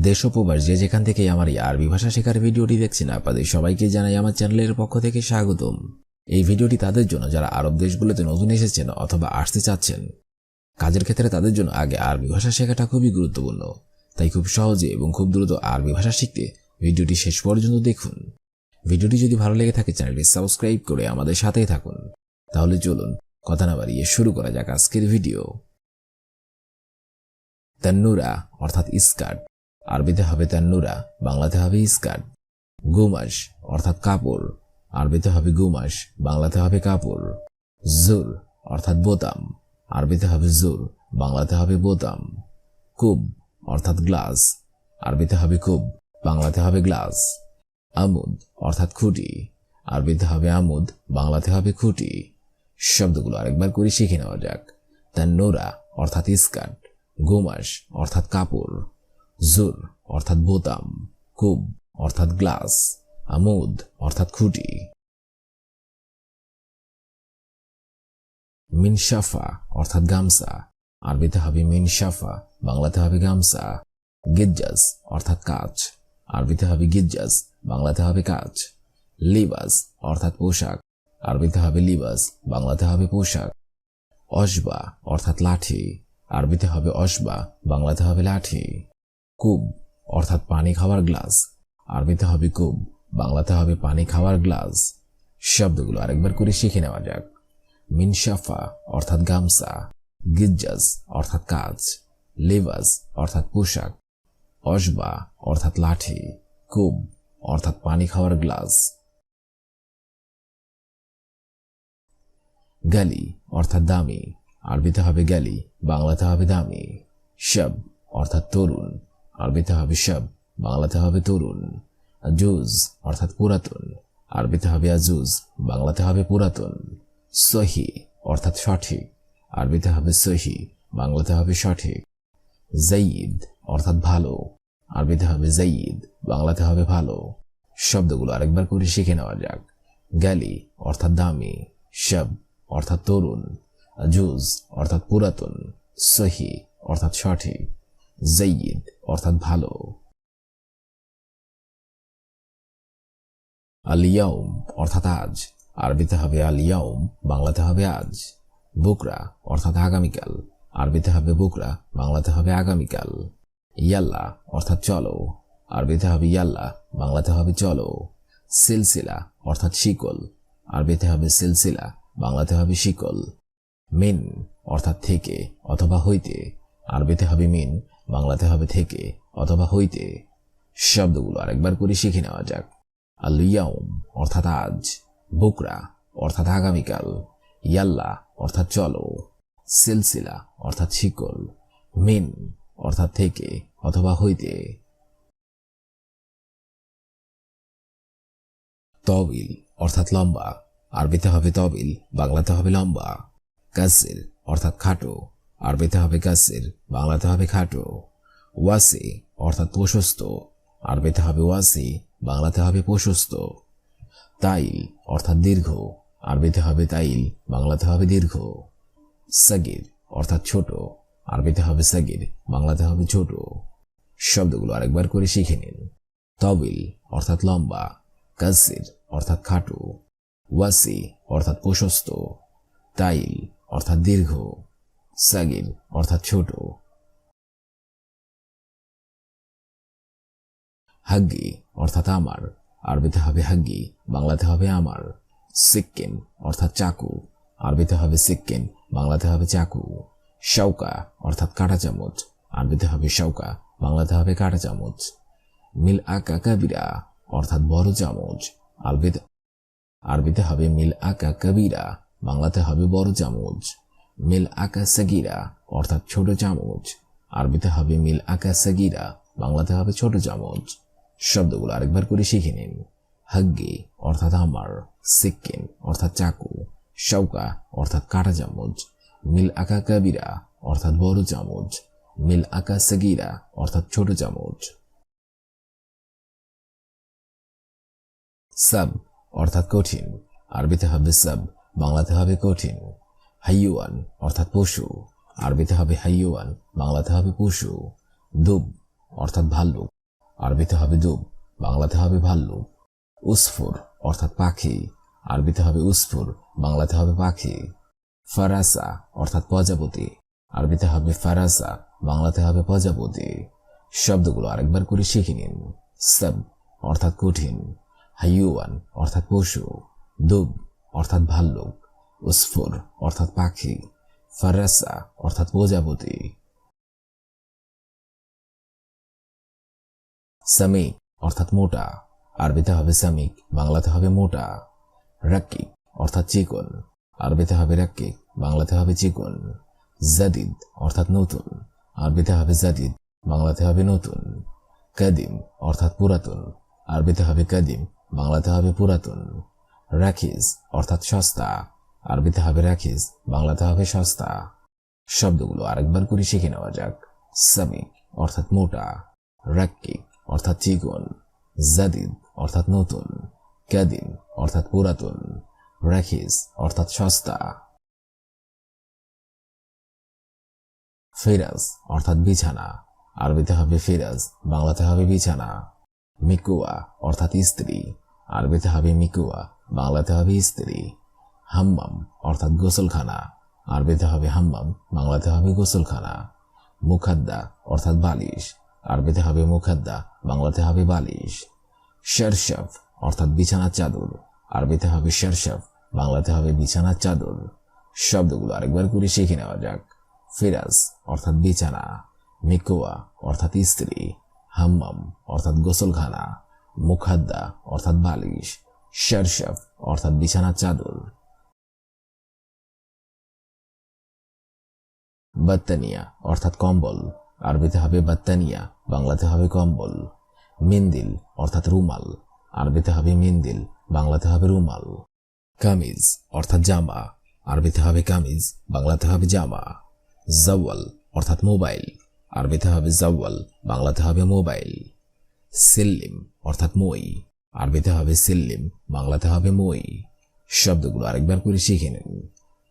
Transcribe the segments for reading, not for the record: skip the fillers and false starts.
দেশ ও প্রবাস যে যেখান থেকে আমার এই আরবি ভাষা শেখার ভিডিওটি দেখছেন আপনাদের সবাইকে জানাই আমার চ্যানেলের পক্ষ থেকে স্বাগতম। এই ভিডিওটি তাদের জন্য যারা আরব দেশগুলোতে নতুন এসেছেন অথবা আসতে চাচ্ছেন। কাজের ক্ষেত্রে তাদের জন্য আগে আরবি ভাষা শেখাটা খুবই গুরুত্বপূর্ণ, তাই খুব সহজে এবং খুব দ্রুত আরবি ভাষা শিখতে ভিডিওটি শেষ পর্যন্ত দেখুন। ভিডিওটি যদি ভালো লেগে থাকে চ্যানেলটি সাবস্ক্রাইব করে আমাদের সাথেই থাকুন। তাহলে চলুন কথা না বাড়িয়ে শুরু করা যাক আজকের ভিডিও। তান্নুরা অর্থাৎ স্কার্ট, আরবিতে হবে তান্নুরা, বাংলাতে হবে স্কার্ট। গুমাশ অর্থাৎ কাপড়, আরবিতে হবে গুমাশ, বাংলাতে হবে কাপড়। জুর অর্থাৎ বোতাম, আরবিতে হবে জুর, বাংলাতে হবে বোতাম। কুব অর্থাৎ গ্লাস, আরবিতে হবে কুব, বাংলাতে হবে গ্লাস। আমুদ অর্থাৎ খুঁটি, আরবিতে হবে আমুদ, বাংলাতে হবে খুঁটি। শব্দগুলো আরেকবার করে শিখে নেওয়া যাক। তান্নুরা অর্থাৎ স্কার্ট, গুমাশ অর্থাৎ কাপড়, জুর অর্থাৎ বোতাম, কুব অর্থাৎ গ্লাস, আমুদ অর্থাৎ খুঁটি। মিনশাফা অর্থাৎ গামছা, আরবিতে হবে মিনশাফা, বাংলাতে হবে গামছা। গিজ্জাস অর্থাৎ কাচ, আরবিতে হবে গিজ্জাস, বাংলাতে হবে কাচ। লিবাস অর্থাৎ পোশাক, আরবিতে হবে লিবাস, বাংলাতে হবে পোশাক। অসবা অর্থাৎ লাঠি, আরবিতে হবে অসবা, বাংলাতে হবে লাঠি। কুব অর্থাৎ পানি খাওয়ার গ্লাস, আরবিতে হবে কুব, বাংলাতে হবে পানি খাওয়ার গ্লাস। শব্দগুলো আরেকবার করে শিখে নেওয়া যাক। মিনশাফা অর্থাৎ গামছা, গিজ্জাস অর্থাৎ কাচ, লিবাস অর্থাৎ পোশাক, অসবা অর্থাৎ লাঠি, কুব অর্থাৎ পানি খাওয়ার গ্লাস। গালি অর্থাৎ দামি, আরবিতে হবে গালি, বাংলাতে হবে দামি। শব অর্থাৎ তরুণ, আরবিতে হবে শব, বাংলাতে হবে তরুণ। আজুজ অর্থাৎ পুরাতন, আরবিতে হবে আজুজ, বাংলাতে হবে পুরাতন। সহি অর্থাৎ সঠিক, আরবিতে হবে সহি, বাংলাতে হবে সঠিক। জাইদ অর্থাৎ ভালো, আরবিতে হবে জাইদ, বাংলাতে হবে ভালো। শব্দগুলো আরেকবার করে শিখে নেওয়া যাক। গালি অর্থাৎ দামি, শব অর্থাৎ তরুণ, আজুজ অর্থাৎ পুরাতন, সহি অর্থাৎ সঠিক, জাইদ অর্থাৎ ভালো। আল-ইয়াউম অর্থাৎ আজ, আরবিতে হবে আল-ইয়াউম, বাংলাতে হবে আজ। বুকরা অর্থাৎ আগামীকাল, আরবিতে হবে বুকরা, বাংলাতে হবে আগামীকাল। ইয়াল্লা অর্থাৎ চলো, আরবিতে হবে ইয়াল্লা, বাংলাতে হবে চলো। সিলসিলা অর্থাৎ শিকল, আরবিতে হবে সিলসিলা, বাংলাতে হবে শিকল। মিন অর্থাৎ থেকে অথবা হইতে, আরবিতে হবে মিন, বাংলাতে হবে থেকে অথবা হইতে। শব্দগুলো আরেকবার করে শিখে নেওয়া যাক। আল-ইয়াউম অর্থাৎ আজ, বুকরা অর্থাৎ আগামীকাল, ইয়াল্লা অর্থাৎ চলো, সিলসিলা অর্থাৎ শিকল, মিন অর্থাৎ থেকে অথবা হইতে। তবিল অর্থাৎ লম্বা, আরবিতে হবে তবিল, বাংলাতে হবে লম্বা। কাসির অর্থাৎ খাটো, আরবিতে হবে কাসির, বাংলাতে হবে খাটো। ওয়াসি অর্থাৎ প্রশস্ত, আরবিতে হবে ওয়াসি, বাংলাতে হবে প্রশস্ত। তাইল অর্থাৎ দীর্ঘ, আরবিতে হবে তাইল, বাংলাতে হবে দীর্ঘ। সাগির অর্থাৎ ছোট, আরবিতে হবে সাগির, বাংলাতে হবে ছোট। শব্দগুলো আরেকবার করে শিখে নিন। তবিল অর্থাৎ লম্বা, কাসির অর্থাৎ খাটো, ওয়াসি অর্থাৎ প্রশস্ত, তাইল অর্থাৎ দীর্ঘ, সাগির অর্থাৎ ছোট। হাগ্গি অর্থাৎ আমার, আরবিতে হবে হাগ্গি, বাংলাতে হবে আমার। সিক্কিন অর্থাৎ চাকু, আরবিতে হবে সিক্কিন, বাংলাতে হবে চাকু। শাউকা অর্থাৎ কাঁটা চামচ, আরবিতে হবে শাউকা, বাংলাতে হবে কাঁটা চামচ। মিল আকা কাবিরা অর্থাৎ বড় চামচ, আরবিতে হবে মিল আকা কাবিরা, বাংলাতে হবে বড় চামচ। মিল আকা সাগিরা অর্থাৎ ছোট চামচ, আরবিতে হবে মিল আকা সাগিরা, বাংলাতে হবে ছোট চামচ। শব্দগুলো আরেকবার করে শিখে নিন। হাগ্গি অর্থাৎ আমার, সিক্কিন অর্থাৎ চাকু, শাউকা অর্থাৎ কাঁটা চামচ, মিল আকা কাবিরা অর্থাৎ বড় চামচ, মিল আকা সাগিরা অর্থাৎ ছোট চামচ। সাব অর্থাৎ কঠিন, আরবিতে হবে সাব, বাংলাতে হবে কঠিন। হাইওয়ান অর্থাৎ পশু, আরবিতে হবে হাইওয়ান, বাংলাতে হবে পশু। দুব অর্থাৎ ভাল্লুক, আরবিতে হবে দুব, বাংলাতে হবে ভাল্লুক। উসফুর অর্থাৎ পাখি, আরবিতে হবে উসফুর, বাংলাতে হবে পাখি। ফারাসা অর্থাৎ প্রজাপতি, আরবিতে হবে ফারাসা, বাংলাতে হবে প্রজাপতি। শব্দগুলো আরেকবার করে শিখে নিন। সাব অর্থাৎ কঠিন, হাইওয়ান অর্থাৎ পশু, দুব অর্থাৎ ভাল্লুক, উসফুর অর্থাৎ পাখি, ফারাসা অর্থাৎ প্রজাপতি। সামিক অর্থাৎ মোটা, আরবিতে হবে সামিক, বাংলাতে হবে মোটা। রাক্কিক অর্থাৎ চিকন, আরবিতে হবে রাক্কিক, বাংলাতে হবে চিকন। জাদিদ অর্থাৎ নতুন, আরবিতে হবে জাদিদ, বাংলাতে হবে নতুন। কাদিম অর্থাৎ পুরাতন, আরবিতে হবে কাদিম, বাংলাতে হবে পুরাতন। রাখিজ অর্থাৎ সস্তা, আরবিতে হবে রাখিজ, বাংলাতে হবে সস্তা। শব্দগুলো আরেকবার করে শিখে নেওয়া যাক। সামিক অর্থাৎ মোটা, রাক্কিক অর্থাৎ চিকন, জাদিদ অর্থাৎ নতুন, কাদিম অর্থাৎ পুরাতন, রাখিজ অর্থাৎ সস্তা। ফিরাজ অর্থাৎ বিছানা, আরবিতে হবে ফিরাজ, বাংলাতে হবে বিছানা। মিকুয়া অর্থাৎ স্ত্রী, আরবিতে হবে মিকুয়া, বাংলাতে হবে স্ত্রী। হাম্মাম অর্থাৎ গোসলখানা, আরবিতে হবে হাম্মাম, বাংলাতে হবে গোসলখানা। মুখাদ্দা অর্থাৎ বালিশ, আরবিতে হবে মুখাদ্দা, বাংলাতে হবে বালিশ। শরশফ অর্থাৎ বিছানার চাদর, আরবিতে হবে শরশফ, বাংলাতে হবে বিছানার চাদর। শব্দগুলো আরেকবার করে শিখে নেওয়া যাক। ফিরাজ অর্থাৎ বিছানা, মিকুয়া অর্থাৎ স্ত্রী, হাম্মাম অর্থাৎ গোসলখানা, মুখাদ্দা অর্থাৎ বালিশ, শরশফ অর্থাৎ বিছানার চাদর। বাত্তানিয়া অর্থাৎ কম্বল, আরবিতে হবে বাত্তানিয়া, বাংলাতে হবে কম্বল। মিন্দিল অর্থাৎ রুমাল, আরবিতে হবে মিন্দিল, বাংলাতে হবে রুমাল। কামিজ অর্থাৎ জামা, আরবিতে হবে কামিজ, বাংলাতে হবে জামা। জাওয়াল অর্থাৎ মোবাইল, আরবিতে হবে জাওয়াল, বাংলাতে হবে মোবাইল। সিল্লিম অর্থাৎ মই, আরবিতে হবে সিল্লিম, বাংলাতে হবে মই। শব্দগুলো আরেকবার করে শিখে নিন।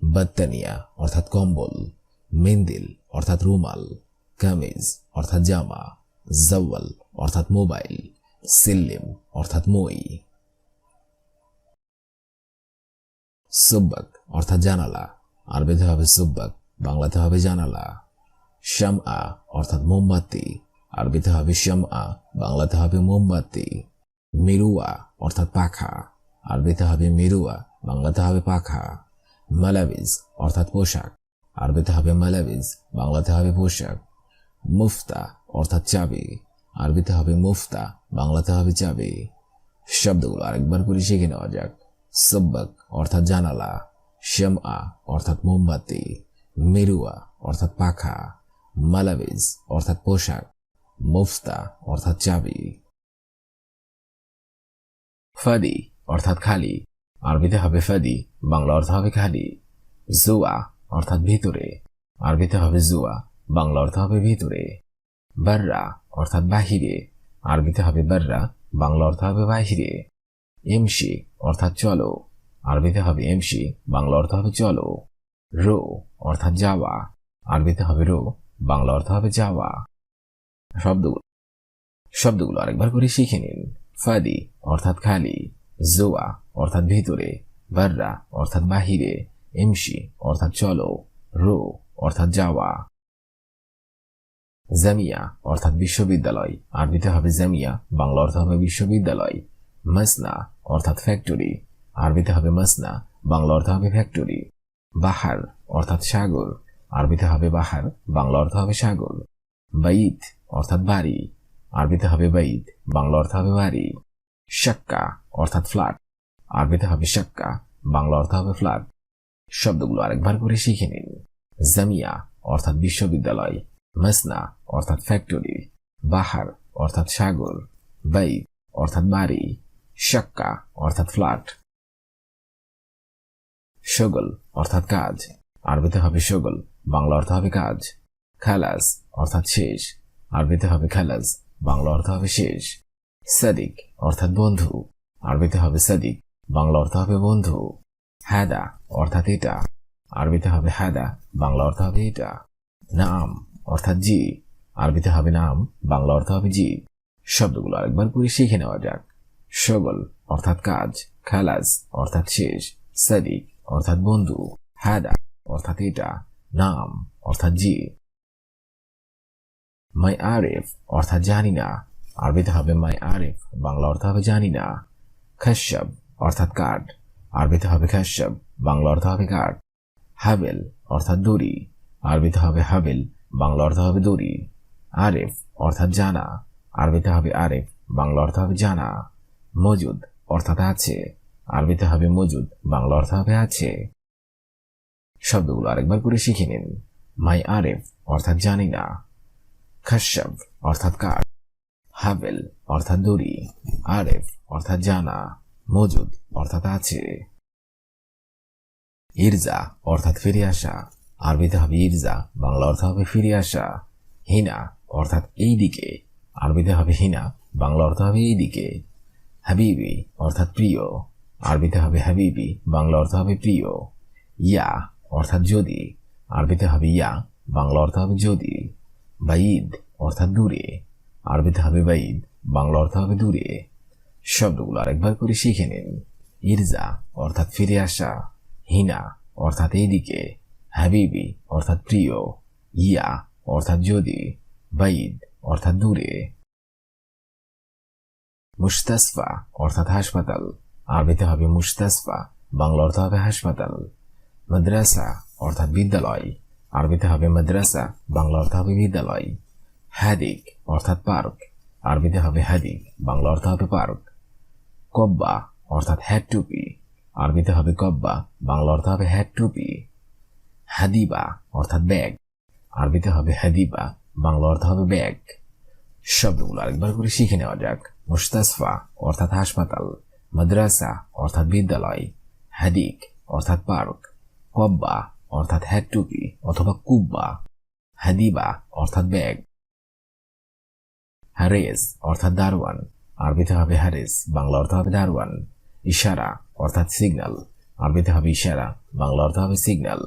বাত্তানিয়া অর্থাৎ কম্বল, মিন্দিল অর্থাৎ রুমাল, কামিজ অর্থাৎ জামা, জাওয়াল অর্থাৎ মোবাইল, সিল্লিম অর্থাৎ মই। সুব্বাক অর্থাৎ জানালা, আরবিতে হবে সুব্বাক, বাংলাতে হবে জানালা। শামআ অর্থাৎ মোমবাতি, আরবিতে হবে শামআ, বাংলাতে হবে মোমবাতি। মিরুয়া অর্থাৎ পাখা, আরবিতে হবে মিরুয়া, বাংলাতে হবে পাখা। মালাবিজ অর্থাৎ পোশাক, আরবিতে হবে মালাবিজ, বাংলাতে হবে পোশাক। মুফতা অর্থাৎ চাবি, আরবিতে হবে মুফতা, বাংলাতে হবে চাবি। শব্দগুলো আরেকবার করে শিখে নেওয়া যাক। সুব্বাক অর্থাৎ জানালা, শামআ অর্থাৎ মোমবাতি, মিরুয়া অর্থাৎ পাখা, মালাবিজ অর্থাৎ পোশাক, মুফতা অর্থাৎ চাবি। ফাদি অর্থাৎ খালি, আরবিতে হবে ফাদি, বাংলা অর্থ হবে খালি। জুয়া অর্থাৎ ভিতরে, আরবিতে হবে জুয়া, বাংলা অর্থ হবে ভিতরে। বাররা অর্থাৎ বাহিরে, আরবিতে হবে বাররা, বাংলা অর্থ হবে বাহিরে। এমসি অর্থাৎ চলো, আরবিতে হবে এমসি, বাংলা অর্থ হবে চলো। রো অর্থাৎ যাওয়া, আরবিতে হবে রো, বাংলা অর্থ হবে যাওয়া। শব্দগুলো আরেকবার করে শিখে নিন। ফাদি অর্থাৎ খালি, জোয়া অর্থাৎ ভিতরে, বাররা অর্থাৎ বাহিরে, এমসি অর্থাৎ চলো, রো অর্থাৎ যাওয়া। জামিয়া অর্থাৎ বিশ্ববিদ্যালয়, আরবিতে হবে জামিয়া, বাংলা অর্থ হবে বিশ্ববিদ্যালয়। মাসনা অর্থাৎ ফ্যাক্টরি, আরবিতে হবে মাসনা, বাংলা অর্থ হবে ফ্যাক্টরি। বাহার অর্থাৎ সাগর, আরবিতে হবে বাহার, বাংলা অর্থ হবে সাগর। বাইত অর্থাৎ বাড়ি, আরবিতে হবে বাইত, বাংলা অর্থ হবে বাড়ি। শাক্কা অর্থাৎ ফ্ল্যাট, আরবিতে হবে শাক্কা, বাংলা অর্থ হবে ফ্ল্যাট। শব্দগুলো আরেকবার করে শিখে নিন। জামিয়া অর্থাৎ বিশ্ববিদ্যালয়, মাসনা অর্থাৎ ফ্যাক্টরি, বাহার অর্থাৎ সাগর, বাইত অর্থাৎ বাড়ি, শাক্কা অর্থাৎ ফ্ল্যাট। শগল অর্থাৎ কাজ, আরবিতে হবে শগল, বাংলা অর্থ হবে কাজ। খালাস অর্থাৎ শেষ, আরবিতে হবে খালাস, বাংলা অর্থ হবে শেষ। সাদিক অর্থাৎ বন্ধু, আরবিতে হবে সাদিক, বাংলা অর্থ হবে বন্ধু। হাদা অর্থাৎ এটা, আরবিতে হবে হাদা, বাংলা অর্থ হবে এটা। নাম অর্থাৎ জি, আরবিতে হবে নাম, বাংলা অর্থ হবে জীব। শব্দগুলো আরেকবার করে শিখে নেওয়া যাক। শগল অর্থাৎ কাজ, খালাস অর্থাৎ শেষ, সাদিক অর্থাৎ বন্ধু, হাদা অর্থাৎ এটা, নাম অর্থাৎ জীব। মাই আরিফ অর্থাৎ জানি না, আরবিতে হবে মাই আরিফ, বাংলা অর্থ হবে জানি না। খাশাব অর্থাৎ কাঠ, আরবিতে হবে খাশাব, বাংলা অর্থ হবে কাঠ। হাবেল অর্থাৎ দড়ি, আরবিতে হবে হাবেল, বাংলা অর্থ হবে দড়ি। আরিফ অর্থাৎ জানা, আরবিতে হবে আরিফ, বাংলা অর্থ হবে জানা। মজুদ অর্থাৎ আছে, আরবিতে হবে মজুদ, বাংলা অর্থ হবে আছে। শব্দগুলো আরেকবার করে শিখে নিন। মাই আরিফ অর্থাৎ জানি না, খাশাব অর্থাৎ কাঠ, হাবেল অর্থাৎ দড়ি, আরিফ অর্থাৎ জানা, মজুদ অর্থাৎ আছে। ইরজা অর্থাৎ ফিরে আসা, আরবিতে হবে ইরজা, বাংলা অর্থ হবে ফিরে আসা। হিনা অর্থাৎ এই দিকে, আরবিতে হবে হিনা, বাংলা অর্থ হবে এই দিকে। হাবিবি অর্থাৎ প্রিয়, আরবিতে হবে হাবিবি, বাংলা অর্থ হবে প্রিয়। ইয়া অর্থাৎ যদি, আরবিতে হবে ইয়া, বাংলা অর্থ হবে যদি। বাইদ অর্থাৎ দূরে, আরবিতে হবে বাইদ, বাংলা অর্থ হবে দূরে। শব্দগুলো আরেকবার করে শিখে নিন। ইরজা অর্থাৎ ফিরে আসা, হিনা অর্থাৎ এইদিকে, হাবিবি অর্থাৎ প্রিয়, ইয়া অর্থাৎ যদি, বাইদ অর্থাৎ দূরে। মুস্তাসফা অর্থাৎ হাসপাতাল, আরবিতে হবে মুস্তাসফা, বাংলা অর্থ হবে হাসপাতাল। মাদ্রাসা অর্থাৎ বিদ্যালয়, আরবিতে হবে মাদ্রাসা, বাংলা অর্থ হবে বিদ্যালয়। হাদিক অর্থাৎ পার্ক, আরবিতে হবে হাদিক, বাংলা অর্থ হবে পার্ক। কব্বা অর্থাৎ হ্যাট টুপি, আরবিতে হবে কব্বা, বাংলা অর্থ হবে হ্যাট টুপি। হাদিবা অর্থাৎ ব্যাগ, আরবিতে হবে হাদিবা, বাংলা অর্থ হবে ব্যাগ। শব্দগুলো আরেকবার করে শিখে নেওয়া যাক। মুস্তাসফা অর্থাৎ হাসপাতাল, মাদ্রাসা অর্থাৎ বিদ্যালয়, হাদিক অর্থাৎ পার্ক, কব্বা অর্থাৎ হ্যাট টুপি অথবা কুব্বা, হাদিবা অর্থাৎ ব্যাগ। হারেস অর্থাৎ দারোয়ান, আরবিতে হবে হারেস, বাংলা অর্থ হবে দারোয়ান। ইশারা অর্থাৎ সিগন্যাল, আরবিতে হবে ইশারা, বাংলা অর্থ হবে সিগন্যাল।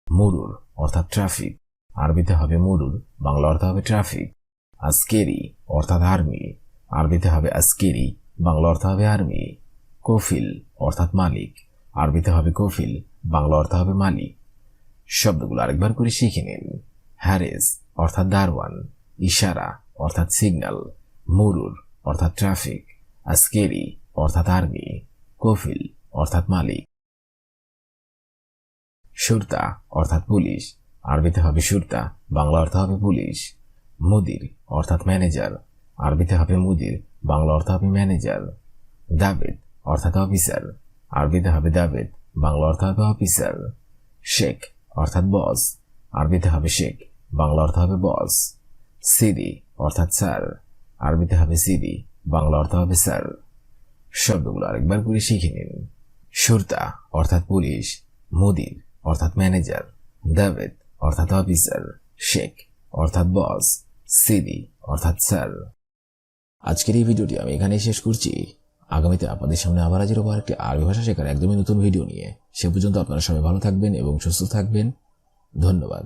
মুরুর অর্থাৎ ট্রাফিক, আরবিতে হবে মুরুর, বাংলা অর্থ হবে ট্রাফিক। আস্কেরি অর্থাৎ আর্মি, আরবিতে হবে আস্কেরি, বাংলা অর্থ হবে আর্মি। কফিল অর্থাৎ মালিক, আরবিতে হবে কফিল, বাংলা অর্থ হবে মালিক। শব্দগুলো আরেকবার করে শিখে নিন। হ্যারেস অর্থাৎ দারোয়ান, ইশারা অর্থাৎ সিগন্যাল, মুরুর অর্থাৎ ট্রাফিক, আস্কেরি অর্থাৎ আর্মি, কফিল অর্থাৎ মালিক। সুরতা অর্থাৎ পুলিশ, আরবিতে হবে সুরতা, বাংলা অর্থ হবে পুলিশ। মুদির অর্থাৎ ম্যানেজার, আরবিতে হবে মুদির, বাংলা অর্থ হবে ম্যানেজার। দাবেদ অর্থাৎ অফিসার, আরবিতে হবে দাবেদ, বাংলা অর্থ হবে অফিসার। শেখ অর্থাৎ বস, আরবিতে হবে শেখ, বাংলা অর্থ হবে বস। সিদি অর্থাৎ স্যার, আরবিতে হবে সিদি, বাংলা অর্থ হবে স্যার। শব্দগুলো আরেকবার করে শিখে নিন। সুরতা অর্থাৎ পুলিশ, মুদির অর্থাৎ ম্যানেজার, দাবেদ অর্থাৎ অফিসার, শেখ অর্থাৎ বস, সিদি অর্থাৎ স্যার। আজকের এই ভিডিওটি আমি এখানেই শেষ করছি। আগামীতে আপনাদের সামনে আবার হাজির হবো একটি আরবি ভাষা শেখার একদমই নতুন ভিডিও নিয়ে। সে পর্যন্ত আপনারা সবাই ভালো থাকবেন এবং সুস্থ থাকবেন। ধন্যবাদ।